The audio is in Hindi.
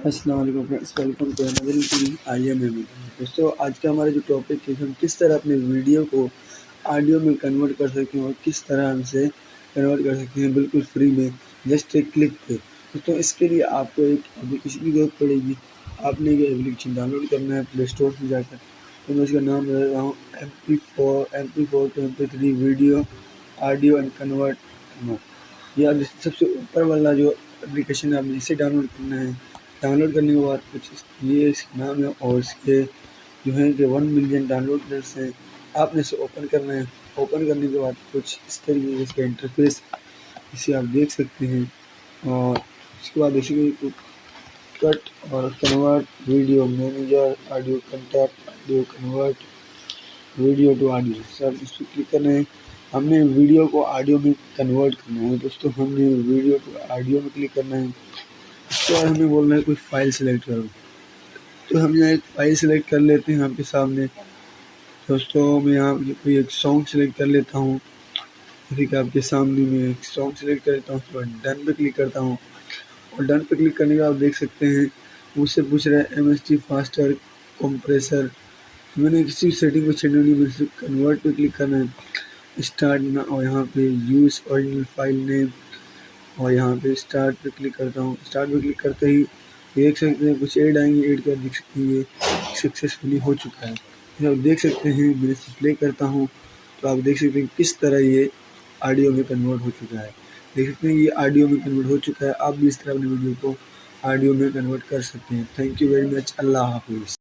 अस्सलाम वालेकुम friends, welcome to Ahmad Ali TV. आइए मैं दोस्तों, आज का हमारा जो टॉपिक है, हम किस तरह अपने वीडियो को ऑडियो में कन्वर्ट कर सकते हैं और किस तरह हम इसे कन्वर्ट कर सकते हैं बिल्कुल फ्री में, जस्ट एक क्लिक पे। दोस्तों, इसके लिए आपको एक एप्लीकेशन की ज़रूरत पड़ेगी। आपने ये एप्लीकेशन डाउनलोड करना है प्ले स्टोर से जाकर। तो मैं इसका नाम दे रहा हूँ MP4 to mp3 video audio and convert. या सबसे ऊपर वाला जो एप्लीकेशन है, आपने इसे डाउनलोड करना है। डाउनलोड करने के बाद कुछ ये इसका नाम है और इसके जो है कि 1 मिलियन डाउनलोडर्स हैं। आपने इसे ओपन करना है। ओपन करने के बाद कुछ इस तरीके से इसका इंटरफेस इसे आप देख सकते हैं। और इसके बाद बेसिकली कट और convert video manager, audio contact, audio convert video to audio, sir इस पर क्लिक करना है। हमने वीडियो को ऑडियो में कन्वर्ट करना है। दोस्तों, हमने वीडियो को ऑडियो में क्लिक करना है। इसके बाद हमें बोलना है कोई फाइल सेलेक्ट करो। तो हम यहाँ एक फाइल सेलेक्ट कर लेते हैं आपके सामने। दोस्तों, मैं यहाँ कोई एक सॉन्ग सेलेक्ट कर लेता हूँ। जैसे कि आपके सामने मैं एक सॉन्ग सेलेक्ट कर लेता हूँ, उसके बाद डन पे क्लिक करता हूँ। और डन पे क्लिक करने के बाद आप देख सकते हैं मुझसे पूछ रहा है MST फास्टर कंप्रेसर। मैंने किसी भी सेटिंग को चेंज नहीं, मुझे सिर्फ कन्वर्ट पे क्लिक करना है। स्टार्ट ना, और यहाँ पे यूज़ ओरिजिनल फाइल नेम, और यहाँ पे स्टार्ट पे क्लिक करता हूँ। स्टार्ट पे क्लिक करते ही देख सकते हैं कुछ ऐड आएंगे। ऐड कर देख सकते हैं ये सक्सेसफुली हो चुका है। ये आप देख सकते हैं। मैं इसे प्ले करता हूँ तो आप देख सकते हैं किस तरह ये ऑडियो में कन्वर्ट हो चुका है। देख सकते हैं ये ऑडियो में कन्वर्ट हो चुका है। आप भी इस तरह अपनी वीडियो को ऑडियो में कन्वर्ट कर सकते हैं। Thank you very much. अल्लाह हाफिज़।